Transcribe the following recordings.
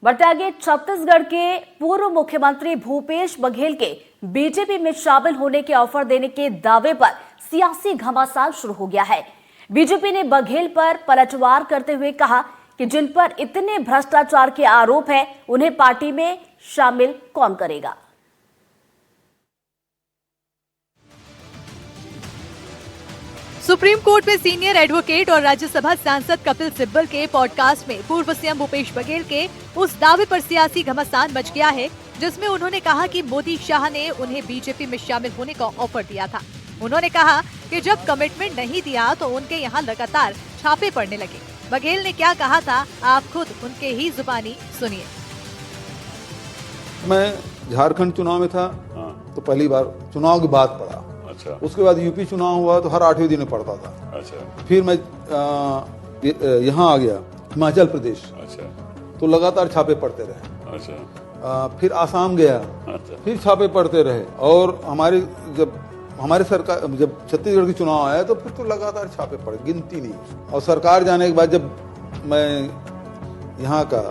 बढ़ते आगे, छत्तीसगढ़ के पूर्व मुख्यमंत्री भूपेश बघेल के बीजेपी में शामिल होने के ऑफर देने के दावे पर सियासी घमासान शुरू हो गया है। बीजेपी ने बघेल पर पलटवार करते हुए कहा कि जिन पर इतने भ्रष्टाचार के आरोप हैं, उन्हें पार्टी में शामिल कौन करेगा। सुप्रीम कोर्ट में सीनियर एडवोकेट और राज्यसभा सांसद कपिल सिब्बल के पॉडकास्ट में पूर्व सीएम भूपेश बघेल के उस दावे पर सियासी घमासान मच गया है, जिसमें उन्होंने कहा कि मोदी शाह ने उन्हें बीजेपी में शामिल होने का ऑफर दिया था। उन्होंने कहा कि जब कमिटमेंट नहीं दिया तो उनके यहाँ लगातार छापे पड़ने लगे। बघेल ने क्या कहा था, आप खुद उनके ही जुबानी सुनिए। मैं झारखंड चुनाव में था तो पहली बार चुनाव की बात पढ़ा। अच्छा। उसके बाद यूपी चुनाव हुआ तो हर 8वें दिन पढ़ता था। अच्छा। फिर मैं यहाँ आ गया हिमाचल प्रदेश। अच्छा। तो लगातार छापे पड़ते रहे। अच्छा। फिर आसाम गया। अच्छा। फिर छापे पड़ते रहे। और हमारे सरकार जब छत्तीसगढ़ की चुनाव आया तो फिर तो लगातार छापे पड़े, गिनती नहीं। और सरकार जाने के बाद जब मैं यहाँ का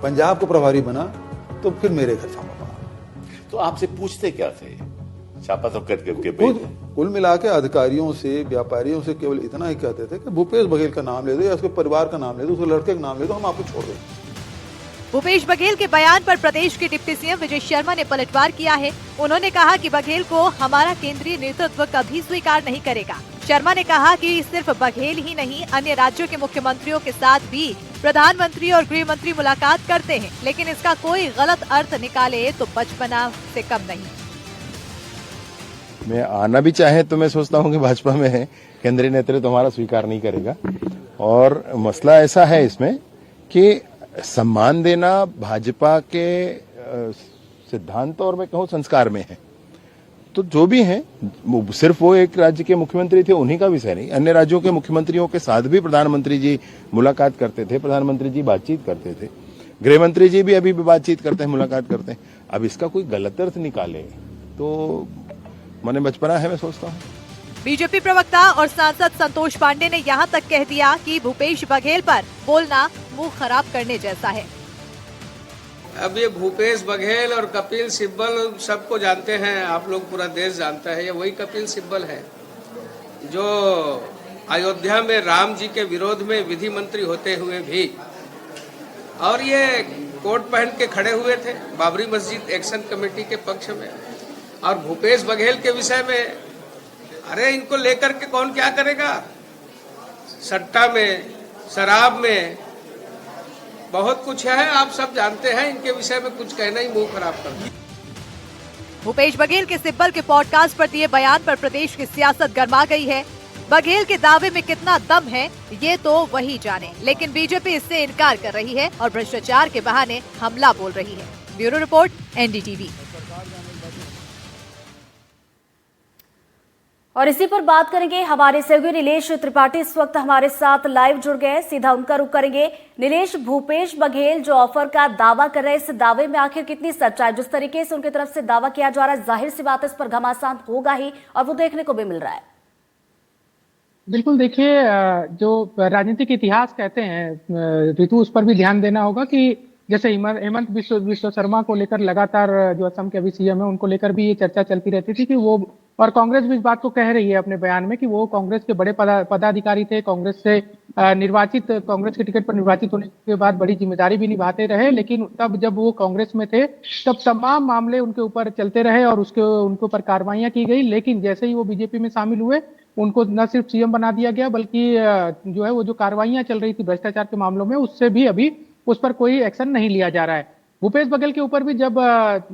पंजाब का प्रभारी बना तो फिर मेरे घर छापा पड़ा। तो आपसे पूछते क्या थे? छापा तो करके कुल मिला के अधिकारियों से, व्यापारियों से केवल इतना ही कहते थे कि भूपेश बघेल का नाम ले दो या उसके परिवार का नाम ले दो, उसके लड़के का नाम ले दो, हम आपको छोड़ दें। भूपेश बघेल के बयान पर प्रदेश के डिप्टी सीएम विजय शर्मा ने पलटवार किया है। उन्होंने कहा कि बघेल को हमारा केंद्रीय नेतृत्व कभी स्वीकार नहीं करेगा। शर्मा ने कहा कि सिर्फ बघेल ही नहीं, अन्य राज्यों के मुख्यमंत्रियों के साथ भी प्रधानमंत्री और गृह मंत्री मुलाकात करते हैं, लेकिन इसका कोई गलत अर्थ निकाले तो बचपना से कम नहीं। मैं आना भी चाहे तो मैं सोचता हूँ कि भाजपा में है, केंद्रीय नेतृत्व हमारा स्वीकार नहीं करेगा। और मसला ऐसा है इसमें कि सम्मान देना भाजपा के सिद्धांत और मैं कहूँ संस्कार में है। तो जो भी है, सिर्फ वो एक राज्य के मुख्यमंत्री थे उन्हीं का विषय नहीं, अन्य राज्यों के मुख्यमंत्रियों के साथ भी प्रधानमंत्री जी मुलाकात करते थे, प्रधानमंत्री जी बातचीत करते थे, गृह मंत्री जी भी अभी भी बातचीत करते हैं, मुलाकात करते हैं। अब इसका कोई गलत अर्थ निकाले तो मैंने बचपना है, मैं सोचता हूँ। बीजेपी प्रवक्ता और सांसद संतोष पांडे ने यहाँ तक कह दिया कि भूपेश बघेल पर बोलना मुंह खराब करने जैसा है। अब ये भूपेश बघेल और कपिल सिब्बल सबको जानते हैं, आप लोग, पूरा देश जानता है। ये वही कपिल सिब्बल है जो अयोध्या में राम जी के विरोध में विधि मंत्री होते हुए भी, और ये कोट पहन के खड़े हुए थे बाबरी मस्जिद एक्शन कमेटी के पक्ष में। और भूपेश बघेल के विषय में, अरे इनको लेकर के कौन क्या करेगा? सट्टा में, शराब में बहुत कुछ है, आप सब जानते हैं। इनके विषय में कुछ कहना ही मुंह खराब कर दिया। भूपेश बघेल के सिब्बल के पॉडकास्ट पर दिए बयान पर प्रदेश की सियासत गर्मा गई है। बघेल के दावे में कितना दम है ये तो वही जाने, लेकिन बीजेपी इससे इनकार कर रही है और भ्रष्टाचार के बहाने हमला बोल रही है। Bureau report, NDTV. और इसी पर बात करेंगे, हमारे सहयोगी नीलेश त्रिपाठी इस वक्त हमारे साथ लाइव जुड़ गए, सीधा उनका रुख करेंगे। नीलेश, भूपेश बघेल जो ऑफर का दावा कर रहे हैं, इस दावे में आखिर कितनी सच्चाई? जिस तरीके से उनकी तरफ से दावा किया जा रहा है, जाहिर सी बात है इस पर घमासान होगा ही, और वो देखने को भी मिल रहा है। बिल्कुल, देखिए, जो राजनीतिक इतिहास कहते हैं ऋतु, उस पर भी ध्यान देना होगा कि जैसे हेमंत बिस्व शर्मा को लेकर लगातार, जो असम के अभी सीएम है, उनको लेकर भी ये चर्चा चलती रहती थी कि वो, और कांग्रेस भी इस बात को कह रही है अपने बयान में कि वो कांग्रेस के बड़े पदाधिकारी थे, कांग्रेस से कांग्रेस के टिकट पर निर्वाचित होने के बाद बड़ी जिम्मेदारी भी निभाते रहे, लेकिन तब जब वो कांग्रेस में थे तब तमाम मामले उनके ऊपर चलते रहे और उनके ऊपर कार्रवाइयां की गई। लेकिन जैसे ही वो बीजेपी में शामिल हुए, उनको न सिर्फ सीएम बना दिया गया, बल्कि जो है वो जो कार्रवाइयां चल रही थी भ्रष्टाचार के मामलों में, उससे भी अभी उस पर कोई एक्शन नहीं लिया जा रहा है। भूपेश बघेल के ऊपर भी जब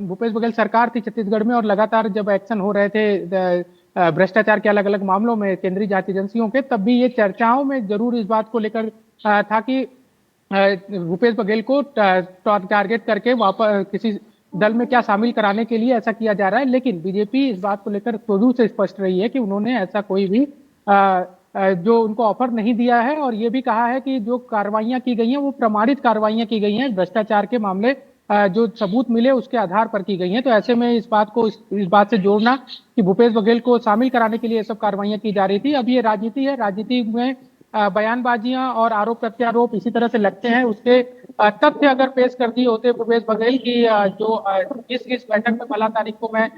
भूपेश बघेल सरकार थी छत्तीसगढ़ में और लगातार जब एक्शन हो रहे थे भ्रष्टाचार के अलग अलग मामलों में केंद्रीय जांच एजेंसियों के, तब भी ये चर्चाओं में जरूर इस बात को लेकर था कि भूपेश बघेल को टारगेट करके वापस किसी दल में क्या शामिल कराने के लिए ऐसा किया जा रहा है। लेकिन बीजेपी इस बात को लेकर शुरू से स्पष्ट रही है कि उन्होंने ऐसा कोई भी जो उनको ऑफर नहीं दिया है, और ये भी कहा है कि जो कार्रवाइयां की गई हैं वो प्रमाणित कार्रवाइयां की गई हैं, भ्रष्टाचार के मामले जो सबूत मिले उसके आधार पर की गई हैं। तो ऐसे में इस बात से जोड़ना कि भूपेश बघेल को शामिल कराने के लिए ये सब कार्रवाइयां की जा रही थी, अब ये राजनीति है, राजनीति में बयानबाजियां और आरोप प्रत्यारोप इसी तरह से लगते हैं, उसके तथ्य अगर पेश कर दिए होते भूपेश बघेल की इस बैठक में फला तारीख को मैं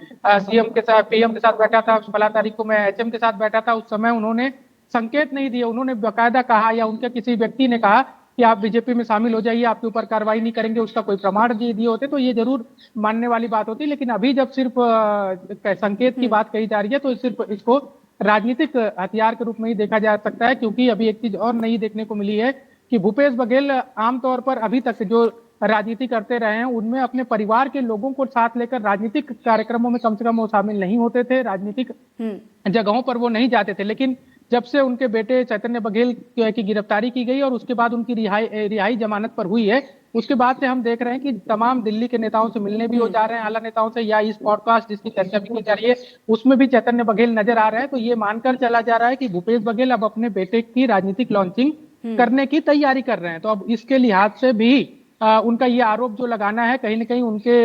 सीएम के साथ पीएम के साथ बैठा था, फला तारीख को मैं एचएम के साथ बैठा था, उस समय उन्होंने संकेत नहीं दिए, उन्होंने बाकायदा कहा या उनके किसी व्यक्ति ने कहा कि आप बीजेपी में शामिल हो जाइए, आपके ऊपर कार्रवाई नहीं करेंगे, उसका कोई प्रमाण दिए होते तो ये जरूर मानने वाली बात होती। लेकिन अभी जब सिर्फ संकेत की बात कही जा रही है तो सिर्फ इसको राजनीतिक हथियार के रूप में ही देखा जा सकता है, क्योंकि अभी एक चीज और नहीं देखने को मिली है कि भूपेश बघेल आमतौर पर अभी तक जो राजनीति करते रहे हैं उनमें अपने परिवार के लोगों को साथ लेकर राजनीतिक कार्यक्रमों में कम से कम वो शामिल नहीं होते थे, राजनीतिक जगहों पर वो नहीं जाते थे। लेकिन जब से उनके बेटे चैतन्य बघेल की गिरफ्तारी की गई और उसके बाद उनकी रिहाई जमानत पर हुई है, उसके बाद से हम देख रहे हैं कि तमाम दिल्ली के नेताओं से मिलने भी हो जा रहे हैं, आला नेताओं से, या इस पॉडकास्ट जिसकी चर्चा भी की जा रही है उसमें भी चैतन्य बघेल नजर आ रहे हैं। तो ये मानकर चला जा रहा है कि भूपेश बघेल अब अपने बेटे की राजनीतिक लॉन्चिंग करने की तैयारी कर रहे हैं। तो अब इसके लिहाज से भी उनका ये आरोप जो लगाना है कहीं ना कहीं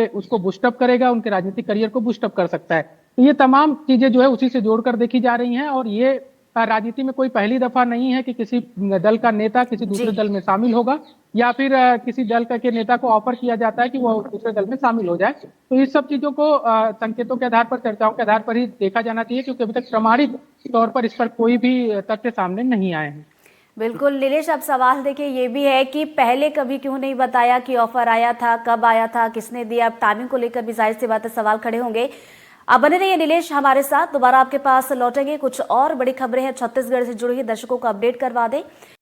उसको बूस्टअप करेगा, उनके राजनीतिक करियर को बूस्टअप कर सकता है। तो ये तमाम चीजें जो है उसी से जोड़कर देखी जा रही हैं और ये राजनीति में कोई पहली दफा नहीं है कि किसी दल का नेता किसी दूसरे दल में शामिल होगा या फिर किसी दल के नेता को ऑफर किया जाता है कि वो दूसरे दल में शामिल हो जाए। तो इस सब चीजों को संकेतों के आधार पर, चर्चाओं के आधार पर ही देखा जाना चाहिए, क्योंकि अभी तक प्रमाणित तौर पर इस पर कोई भी तथ्य सामने नहीं आए हैं। बिल्कुल नीलेश, अब सवाल देखिए ये भी है कि पहले कभी क्यों नहीं बताया कि ऑफर आया था, कब आया था, किसने दिया? अब टाइमिंग को लेकर भी जाहिर सी बात है सवाल खड़े होंगे। अब बने रहिए नीलेश हमारे साथ, दोबारा आपके पास लौटेंगे, कुछ और बड़ी खबरें हैं छत्तीसगढ़ से जुड़ी हुई, दर्शकों को अपडेट करवा दें।